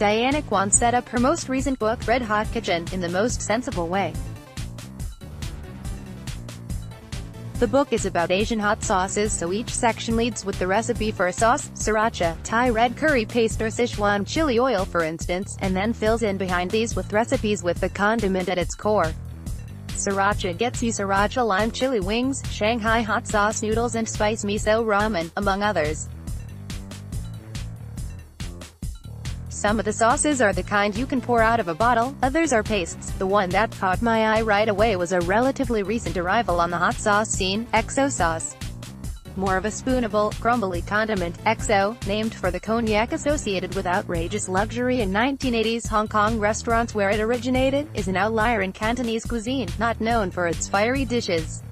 Diana Kuan set up her most recent book, Red Hot Kitchen, in the most sensible way. The book is about Asian hot sauces, so each section leads with the recipe for a sauce, Sriracha, Thai red curry paste or Szechuan Chili Oil for instance, and then fills in behind these with recipes with the condiment at its core. Sriracha gets you Sriracha lime chili wings, Shanghai hot sauce noodles and spice miso ramen, among others. Some of the sauces are the kind you can pour out of a bottle, others are pastes. The one that caught my eye right away was a relatively recent arrival on the hot sauce scene, XO sauce. More of a spoonable, crumbly condiment, XO, named for the cognac associated with outrageous luxury in 1980s Hong Kong restaurants where it originated, is an outlier in Cantonese cuisine, not known for its fiery dishes.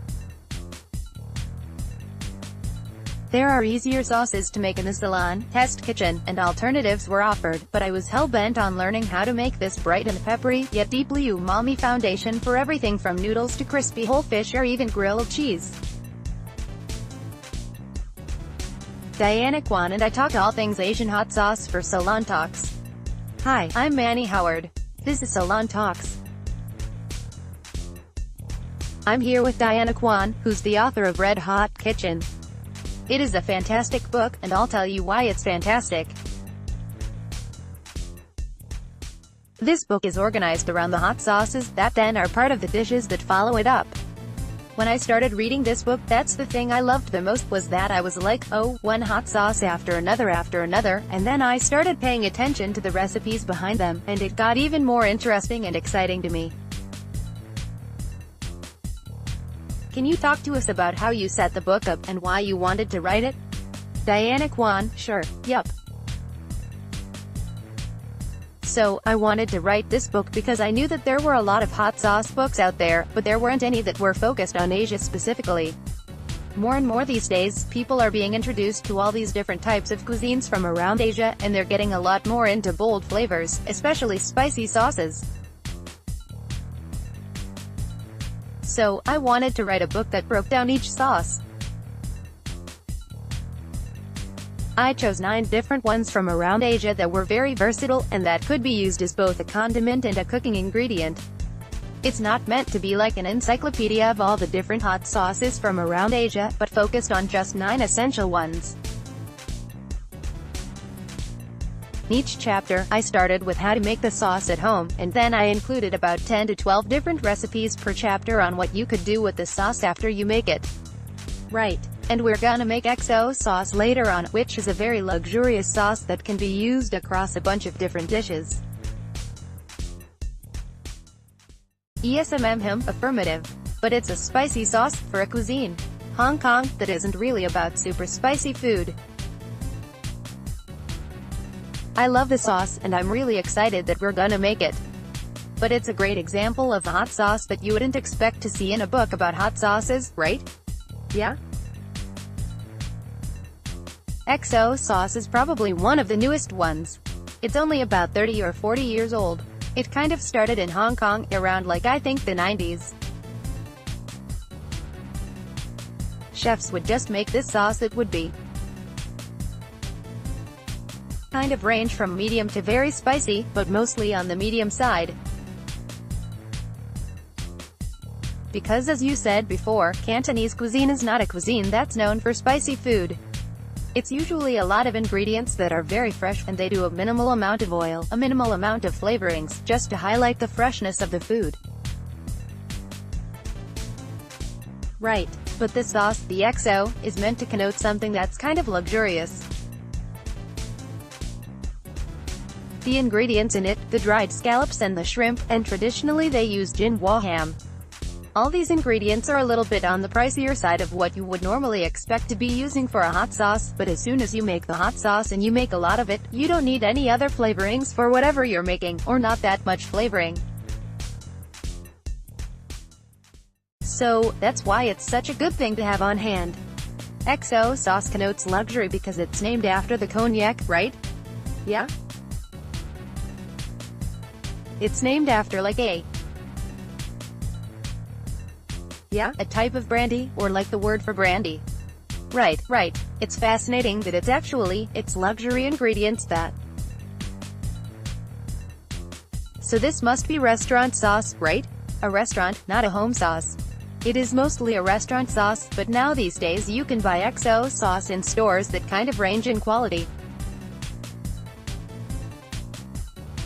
There are easier sauces to make in the salon, test kitchen, and alternatives were offered, but I was hell-bent on learning how to make this bright and peppery, yet deeply umami foundation for everything from noodles to crispy whole fish or even grilled cheese. Diana Kuan and I talk all things Asian hot sauce for Salon Talks. Hi, I'm Manny Howard. This is Salon Talks. I'm here with Diana Kuan, who's the author of Red Hot Kitchen. It is a fantastic book, and I'll tell you why it's fantastic. This book is organized around the hot sauces that then are part of the dishes that follow it up. When I started reading this book, that's the thing I loved the most, was that I was like, oh, one hot sauce after another, and then I started paying attention to the recipes behind them, and it got even more interesting and exciting to me. Can you talk to us about how you set the book up, and why you wanted to write it? Diana Kuan: sure, yup. So, I wanted to write this book because I knew that there were a lot of hot sauce books out there, but there weren't any that were focused on Asia specifically. More and more these days, people are being introduced to all these different types of cuisines from around Asia, and they're getting a lot more into bold flavors, especially spicy sauces. So, I wanted to write a book that broke down each sauce. I chose 9 different ones from around Asia that were very versatile, and that could be used as both a condiment and a cooking ingredient. It's not meant to be like an encyclopedia of all the different hot sauces from around Asia, but focused on just 9 essential ones. In each chapter, I started with how to make the sauce at home, and then I included about 10 to 12 different recipes per chapter on what you could do with the sauce after you make it. Right. And we're gonna make XO sauce later on, which is a very luxurious sauce that can be used across a bunch of different dishes. Affirmative. But it's a spicy sauce, for a cuisine. Hong Kong, that isn't really about super spicy food. I love the sauce, and I'm really excited that we're gonna make it. But it's a great example of a hot sauce that you wouldn't expect to see in a book about hot sauces, right? Yeah? XO sauce is probably one of the newest ones. It's only about 30 or 40 years old. It kind of started in Hong Kong, around I think the 90s. Chefs would just make this sauce. It would be kind of range from medium to very spicy, but mostly on the medium side. Because as you said before, Cantonese cuisine is not a cuisine that's known for spicy food. It's usually a lot of ingredients that are very fresh, and they do a minimal amount of oil, a minimal amount of flavorings, just to highlight the freshness of the food. Right. But this sauce, the XO, is meant to connote something that's kind of luxurious. The ingredients in it, the dried scallops and the shrimp, and traditionally they use jinhua ham. All these ingredients are a little bit on the pricier side of what you would normally expect to be using for a hot sauce, but as soon as you make the hot sauce and you make a lot of it, you don't need any other flavorings for whatever you're making, or not that much flavoring. So, that's why it's such a good thing to have on hand. XO sauce connotes luxury because it's named after the cognac, right? Yeah? It's named after a type of brandy, or like the word for brandy. Right. It's fascinating that it's luxury ingredients that So this must be restaurant sauce, right? A restaurant, not a home sauce. It is mostly a restaurant sauce, but now these days you can buy XO sauce in stores that kind of range in quality.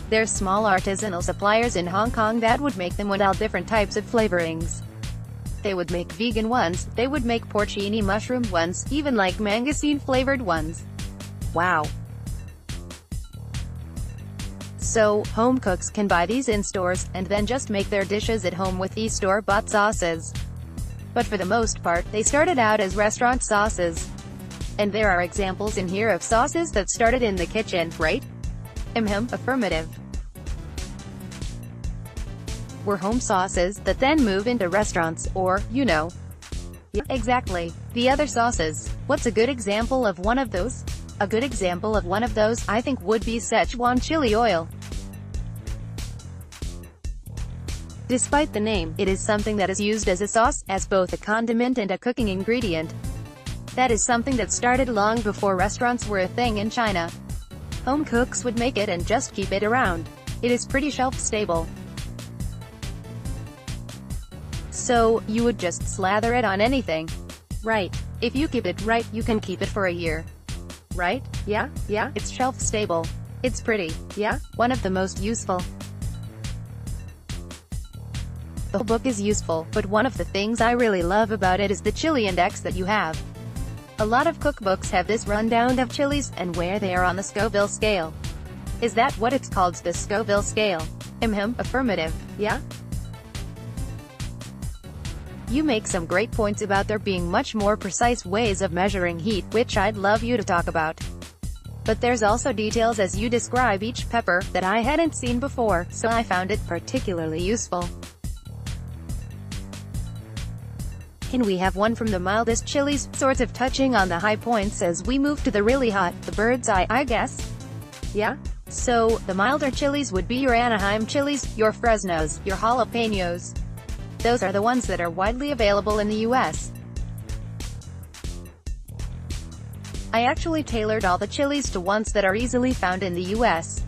There's small artisanal suppliers in Hong Kong that would make them with all different types of flavorings. They would make vegan ones, they would make porcini mushroom ones, even like mangosteen flavored ones. Wow. So, home cooks can buy these in stores, and then just make their dishes at home with these store-bought sauces. But for the most part, they started out as restaurant sauces. And there are examples in here of sauces that started in the kitchen, right? Affirmative. Were home sauces that then move into restaurants, or, you know. Yeah, exactly. The other sauces. What's a good example of one of those? A good example of one of those, I think, would be Szechuan Chili Oil. Despite the name, it is something that is used as a sauce, as both a condiment and a cooking ingredient. That is something that started long before restaurants were a thing in China. Home cooks would make it and just keep it around. It is pretty shelf-stable. So, you would just slather it on anything. Right. If you keep it right, you can keep it for a year. Right? Yeah, it's shelf-stable. It's pretty. Yeah, one of the most useful. The whole book is useful, but one of the things I really love about it is the Chile Index that you have. A lot of cookbooks have this rundown of chilies, and where they are on the Scoville scale. Is that what it's called, the Scoville scale? Affirmative. Yeah? You make some great points about there being much more precise ways of measuring heat, which I'd love you to talk about. But there's also details as you describe each pepper, that I hadn't seen before, so I found it particularly useful. Can we have one from the mildest chilies, sort of touching on the high points as we move to the really hot, the bird's eye, I guess? Yeah? So, the milder chilies would be your Anaheim chilies, your Fresnos, your jalapenos. Those are the ones that are widely available in the US. I actually tailored all the chilies to ones that are easily found in the US.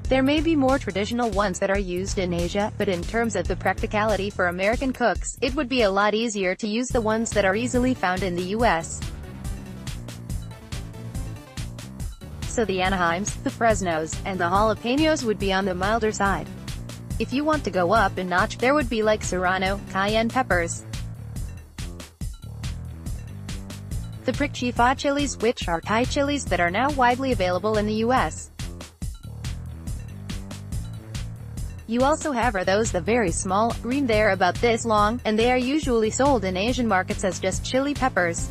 There may be more traditional ones that are used in Asia, but in terms of the practicality for American cooks, it would be a lot easier to use the ones that are easily found in the US. So the Anaheims, the Fresnos, and the jalapenos would be on the milder side. If you want to go up a notch, there would be like Serrano, cayenne peppers. The prick chifa chilies, which are Thai chilies that are now widely available in the US. You also have those the very small, green, they're about this long, and they are usually sold in Asian markets as just chili peppers.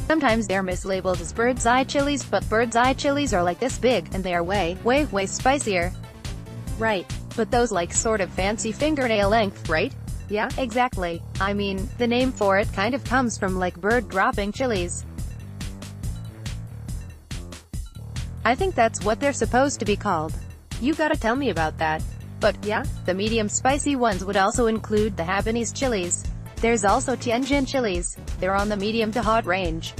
Sometimes they're mislabeled as bird's eye chilies, but bird's eye chilies are like this big, and they are way spicier. Right. But those like sort of fancy fingernail length, right? Yeah, exactly. I mean, the name for it kind of comes from like bird dropping chilies. I think that's what they're supposed to be called. You gotta tell me about that. But, yeah, the medium spicy ones would also include the Habanese chilies. There's also Tianjin chilies. They're on the medium to hot range.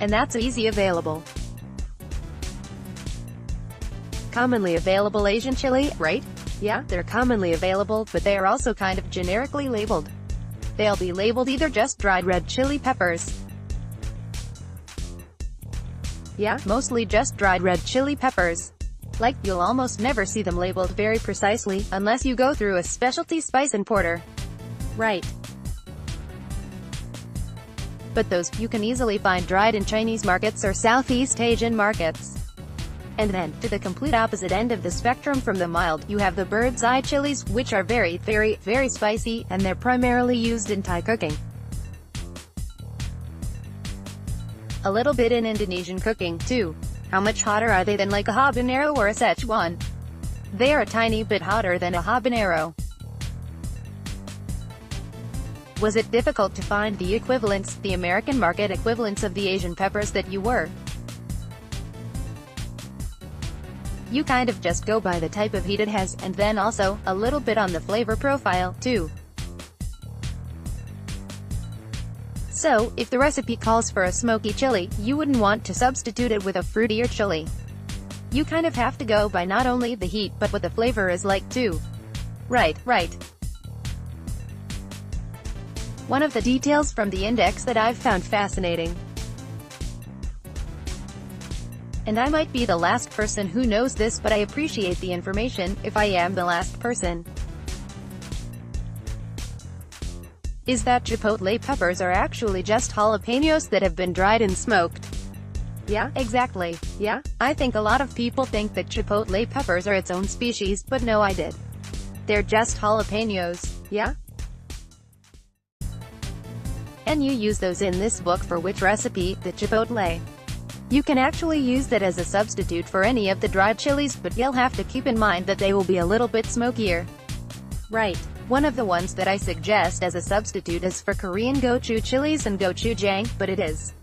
And that's easy available. Commonly available Asian chili, right? Yeah, they're commonly available, but they are also kind of generically labeled. They'll be labeled either just dried red chili peppers. Yeah, mostly just dried red chili peppers. Like, you'll almost never see them labeled very precisely, unless you go through a specialty spice importer. Right. But those, you can easily find dried in Chinese markets or Southeast Asian markets. And then, to the complete opposite end of the spectrum from the mild, you have the bird's eye chilies, which are very spicy, and they're primarily used in Thai cooking. A little bit in Indonesian cooking, too. How much hotter are they than like a habanero or a Szechuan? They are a tiny bit hotter than a habanero. Was it difficult to find the equivalents, the American market equivalents of the Asian peppers that you were? You kind of just go by the type of heat it has, and then also, a little bit on the flavor profile, too. So, if the recipe calls for a smoky chili, you wouldn't want to substitute it with a fruitier chili. You kind of have to go by not only the heat but what the flavor is like too. Right. One of the details from the index that I've found fascinating, and I might be the last person who knows this, but I appreciate the information, if I am the last person, is that chipotle peppers are actually just jalapenos that have been dried and smoked. Yeah, exactly. Yeah, I think a lot of people think that chipotle peppers are its own species, but no, I did. They're just jalapenos. Yeah? And you use those in this book for which recipe? The chipotle. You can actually use that as a substitute for any of the dried chilies, but you'll have to keep in mind that they will be a little bit smokier. Right. One of the ones that I suggest as a substitute is for Korean gochujang chilies and gochujang, but it is.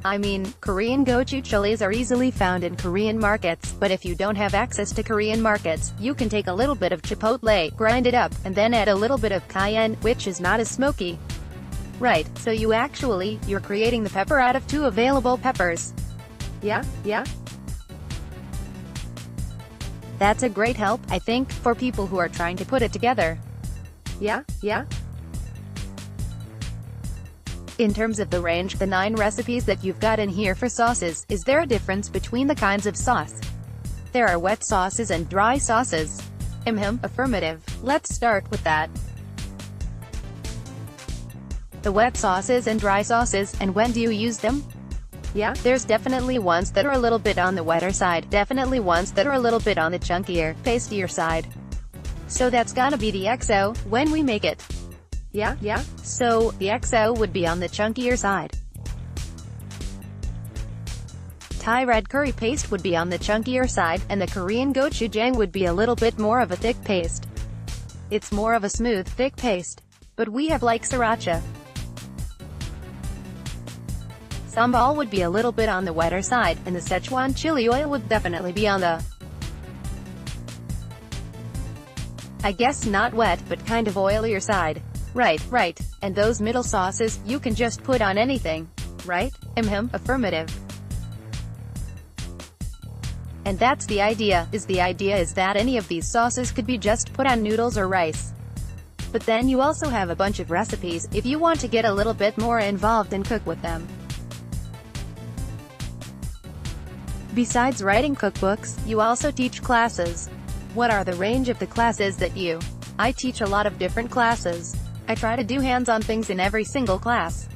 I mean, Korean gochujang chilies are easily found in Korean markets, but if you don't have access to Korean markets, you can take a little bit of chipotle, grind it up, and then add a little bit of cayenne, which is not as smoky. Right, so you're creating the pepper out of 2 available peppers. Yeah? That's a great help, I think, for people who are trying to put it together. Yeah? In terms of the range, the 9 recipes that you've got in here for sauces, is there a difference between the kinds of sauce? There are wet sauces and dry sauces. Affirmative. Let's start with that. The wet sauces and dry sauces, and when do you use them? Yeah, there's definitely ones that are a little bit on the wetter side, definitely ones that are a little bit on the chunkier, pastier side. So that's gotta be the XO, when we make it. Yeah, so, the XO would be on the chunkier side. Thai red curry paste would be on the chunkier side, and the Korean gochujang would be a little bit more of a thick paste. It's more of a smooth, thick paste. But we have like Sriracha. Sambal would be a little bit on the wetter side, and the Szechuan Chili Oil would definitely be on the, I guess not wet, but kind of oilier side. Right. And those middle sauces, you can just put on anything. Right? Affirmative. And that's the idea, is that any of these sauces could be just put on noodles or rice. But then you also have a bunch of recipes, if you want to get a little bit more involved and cook with them. Besides writing cookbooks, you also teach classes. What are the range of the classes that you? I teach a lot of different classes. I try to do hands-on things in every single class.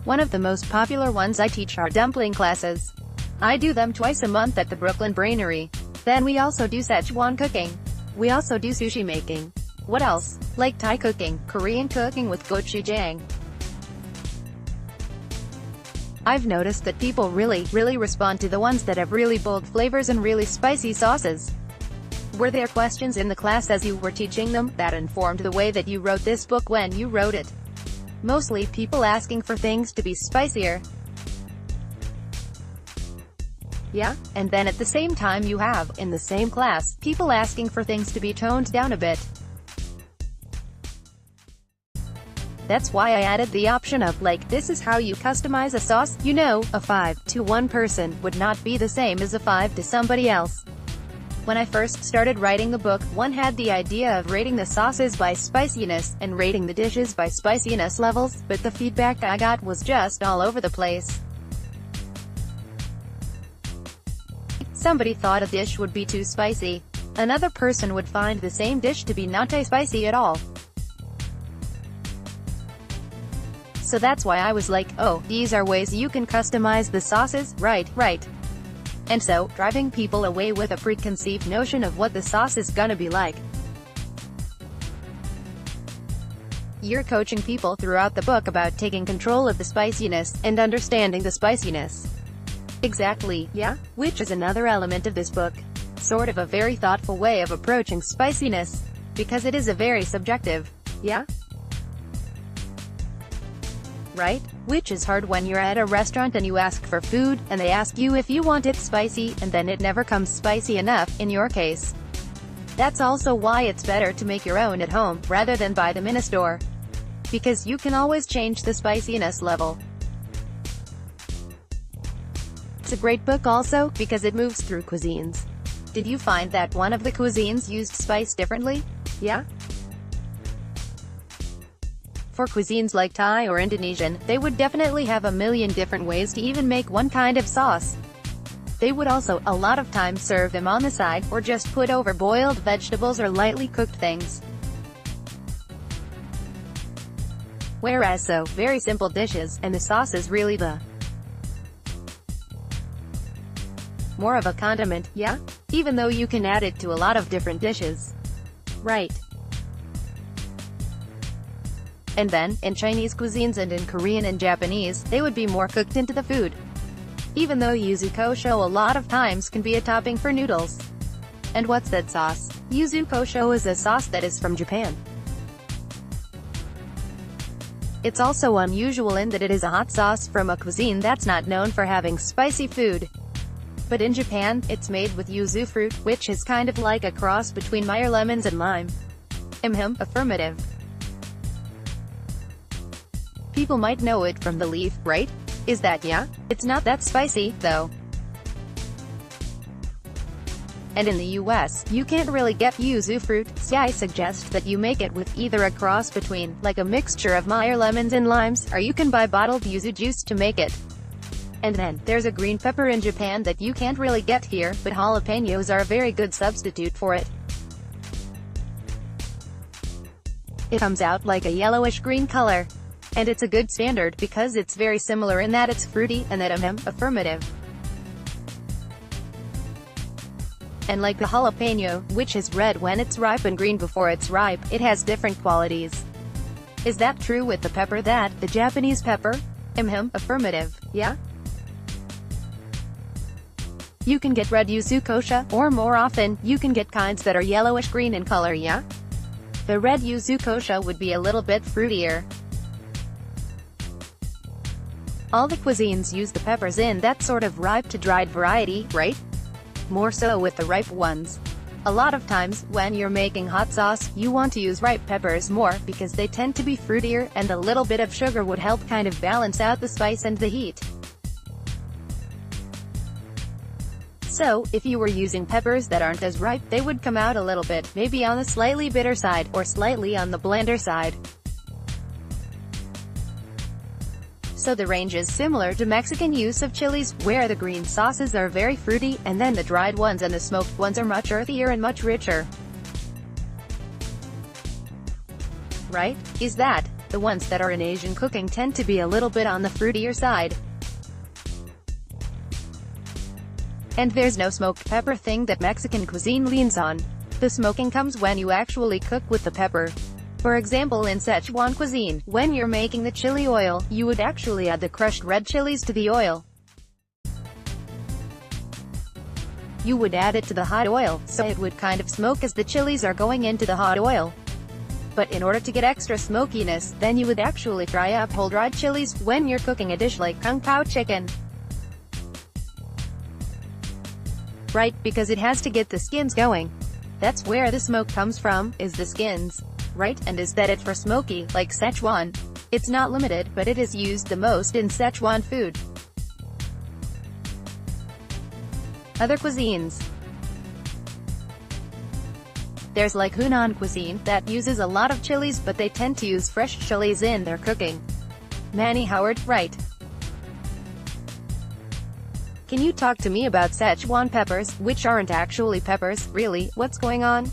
One of the most popular ones I teach are dumpling classes. I do them twice a month at the Brooklyn Brainery. Then we also do Szechuan cooking. We also do sushi making. What else? Like Thai cooking, Korean cooking with gochujang. I've noticed that people really respond to the ones that have really bold flavors and really spicy sauces. Were there questions in the class as you were teaching them, that informed the way that you wrote this book when you wrote it? Mostly people asking for things to be spicier. Yeah, and then at the same time you have, in the same class, people asking for things to be toned down a bit. That's why I added the option of, like, this is how you customize a sauce. You know, a 5 to one person would not be the same as a 5 to somebody else. When I first started writing the book, one had the idea of rating the sauces by spiciness, and rating the dishes by spiciness levels, but the feedback I got was just all over the place. Somebody thought a dish would be too spicy. Another person would find the same dish to be not spicy at all. So that's why I was like, oh, these are ways you can customize the sauces, right. And so, driving people away with a preconceived notion of what the sauce is gonna be like. You're coaching people throughout the book about taking control of the spiciness, and understanding the spiciness. Exactly, yeah, which is another element of this book. Sort of a very thoughtful way of approaching spiciness. Because it is a very subjective, yeah? Right? Which is hard when you're at a restaurant and you ask for food, and they ask you if you want it spicy, and then it never comes spicy enough, in your case. That's also why it's better to make your own at home, rather than buy them in a store. Because you can always change the spiciness level. It's a great book also, because it moves through cuisines. Did you find that one of the cuisines used spice differently? Yeah? For cuisines like Thai or Indonesian, they would definitely have a million different ways to even make one kind of sauce. They would also, a lot of times, serve them on the side, or just put over boiled vegetables or lightly cooked things. Whereas so, very simple dishes, and the sauce is really the more of a condiment, yeah? Even though you can add it to a lot of different dishes. Right. And then, in Chinese cuisines and in Korean and Japanese, they would be more cooked into the food. Even though yuzu kosho a lot of times can be a topping for noodles. And what's that sauce? Yuzu kosho is a sauce that is from Japan. It's also unusual in that it is a hot sauce from a cuisine that's not known for having spicy food. But in Japan, it's made with yuzu fruit, which is kind of like a cross between Meyer lemons and lime. Affirmative. People might know it from the leaf, right? Is that yeah? It's not that spicy, though. And in the US, you can't really get yuzu fruit, so I suggest that you make it with either a cross between, like a mixture of Meyer lemons and limes, or you can buy bottled yuzu juice to make it. And then, there's a green pepper in Japan that you can't really get here, but jalapenos are a very good substitute for it. It comes out like a yellowish-green color. And it's a good standard, because it's very similar in that it's fruity, and that affirmative. And like the jalapeno, which is red when it's ripe and green before it's ripe, it has different qualities. Is that true with the pepper that, the Japanese pepper? Affirmative, yeah? You can get red yuzu kosho, or more often, you can get kinds that are yellowish-green in color, yeah? The red yuzu kosho would be a little bit fruitier. All the cuisines use the peppers in that sort of ripe to dried variety, right? More so with the ripe ones. A lot of times, when you're making hot sauce, you want to use ripe peppers more, because they tend to be fruitier, and a little bit of sugar would help kind of balance out the spice and the heat. So, if you were using peppers that aren't as ripe, they would come out a little bit, maybe on the slightly bitter side, or slightly on the blander side. So the range is similar to Mexican use of chilies, where the green sauces are very fruity, and then the dried ones and the smoked ones are much earthier and much richer. Right? Is that? The ones that are in Asian cooking tend to be a little bit on the fruitier side. And there's no smoked pepper thing that Mexican cuisine leans on. The smoking comes when you actually cook with the pepper. For example, in Szechuan cuisine, when you're making the chili oil, you would actually add the crushed red chilies to the oil. You would add it to the hot oil, so it would kind of smoke as the chilies are going into the hot oil. But in order to get extra smokiness, then you would actually fry up whole dried chilies when you're cooking a dish like kung pao chicken. Right, because it has to get the skins going. That's where the smoke comes from, is the skins. Right, and is that it for smoky, like Szechuan? It's not limited, but it is used the most in Szechuan food. Other cuisines. There's like Hunan cuisine, that uses a lot of chilies, but they tend to use fresh chilies in their cooking. Manny Howard, right. Can you talk to me about Szechuan peppers, which aren't actually peppers, really, what's going on?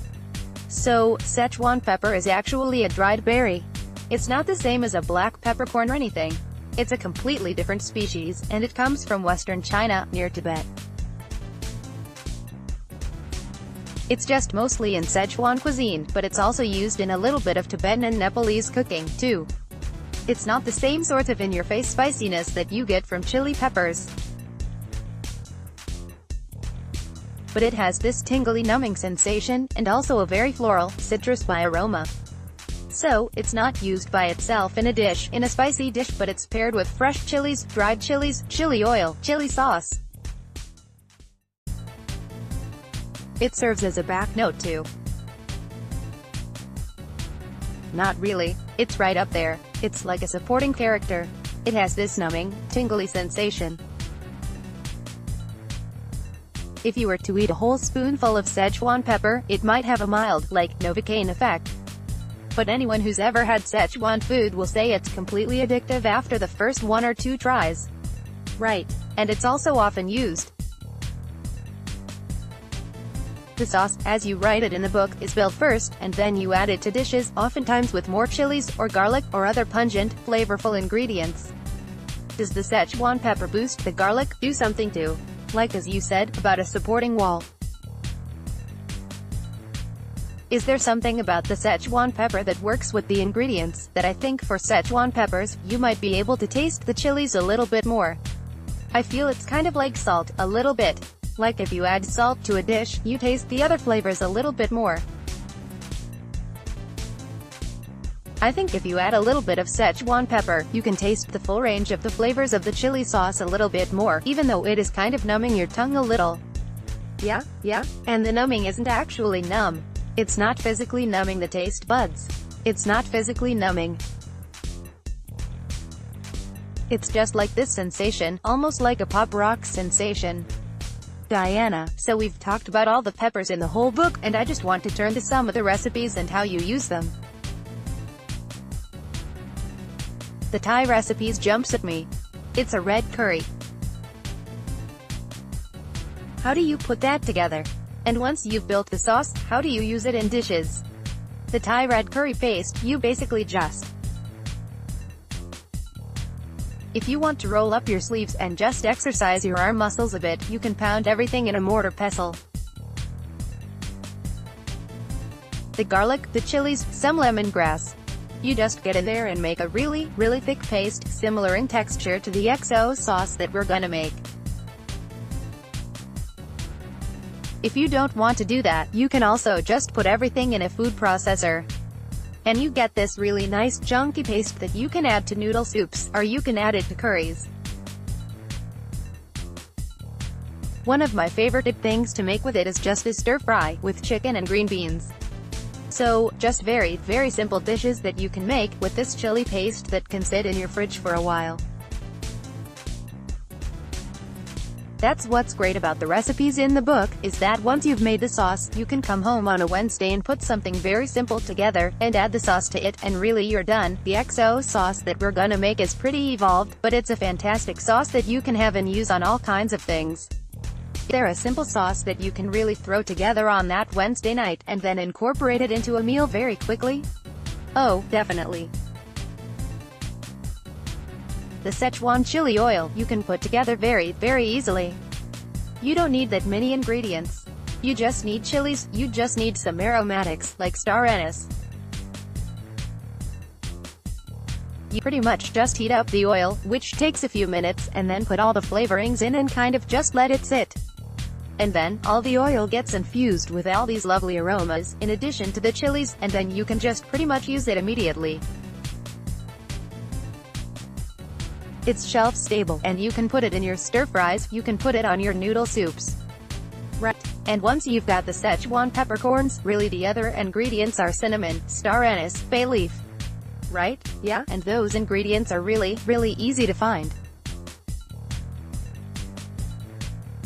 So, Szechuan pepper is actually a dried berry. It's not the same as a black peppercorn or anything. It's a completely different species, and it comes from western China, near Tibet. It's just mostly in Szechuan cuisine, but it's also used in a little bit of Tibetan and Nepalese cooking, too. It's not the same sort of in-your-face spiciness that you get from chili peppers. But it has this tingly numbing sensation, and also a very floral, citrus by aroma. So, it's not used by itself in a dish, in a spicy dish, but it's paired with fresh chilies, dried chilies, chili oil, chili sauce. It serves as a back note too. Not really. It's right up there. It's like a supporting character. It has this numbing, tingly sensation. If you were to eat a whole spoonful of Szechuan pepper, it might have a mild, like, Novocaine effect. But anyone who's ever had Szechuan food will say it's completely addictive after the first 1 or 2 tries. Right. And it's also often used. The sauce, as you write it in the book, is built first, and then you add it to dishes, oftentimes with more chilies, or garlic, or other pungent, flavorful ingredients. Does the Szechuan pepper boost the garlic? Do something too. Like as you said, about a supporting wall. Is there something about the Szechuan pepper that works with the ingredients, that I think for Szechuan peppers, you might be able to taste the chilies a little bit more? I feel it's kind of like salt, a little bit. Like if you add salt to a dish, you taste the other flavors a little bit more. I think if you add a little bit of Szechuan pepper, you can taste the full range of the flavors of the chili sauce a little bit more, even though it is kind of numbing your tongue a little. Yeah. And the numbing isn't actually numb. It's not physically numbing the taste buds. It's not physically numbing. It's just like this sensation, almost like a pop rock sensation. Diana, so we've talked about all the peppers in the whole book, and I just want to turn to some of the recipes and how you use them. The Thai recipes jumps at me. It's a red curry. How do you put that together? And once you've built the sauce, how do you use it in dishes? The Thai red curry paste, you basically just... If you want to roll up your sleeves and just exercise your arm muscles a bit, you can pound everything in a mortar pestle. The garlic, the chilies, some lemongrass. You just get in there and make a really, really thick paste, similar in texture to the XO sauce that we're gonna make. If you don't want to do that, you can also just put everything in a food processor. And you get this really nice chunky paste that you can add to noodle soups, or you can add it to curries. One of my favorite things to make with it is just a stir fry, with chicken and green beans. So, just very, very simple dishes that you can make, with this chili paste that can sit in your fridge for a while. That's what's great about the recipes in the book, is that once you've made the sauce, you can come home on a Wednesday and put something very simple together, and add the sauce to it, and really you're done. The XO sauce that we're gonna make is pretty evolved, but it's a fantastic sauce that you can have and use on all kinds of things. They're a simple sauce that you can really throw together on that Wednesday night, and then incorporate it into a meal very quickly. Oh, definitely. The Szechuan Chili Oil, you can put together very, very easily. You don't need that many ingredients. You just need chilies, you just need some aromatics, like star anise. You pretty much just heat up the oil, which takes a few minutes, and then put all the flavorings in and kind of just let it sit. And then, all the oil gets infused with all these lovely aromas, in addition to the chilies, and then you can just pretty much use it immediately. It's shelf stable, and you can put it in your stir fries, you can put it on your noodle soups. Right. And once you've got the Szechuan peppercorns, really the other ingredients are cinnamon, star anise, bay leaf. Right? Yeah, and those ingredients are really, really easy to find.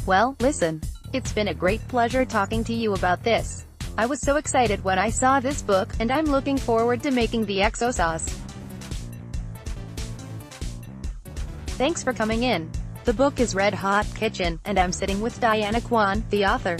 Well, listen. It's been a great pleasure talking to you about this. I was so excited when I saw this book, and I'm looking forward to making the XO sauce. Thanks for coming in. The book is Red Hot Kitchen, and I'm sitting with Diana Kuan, the author.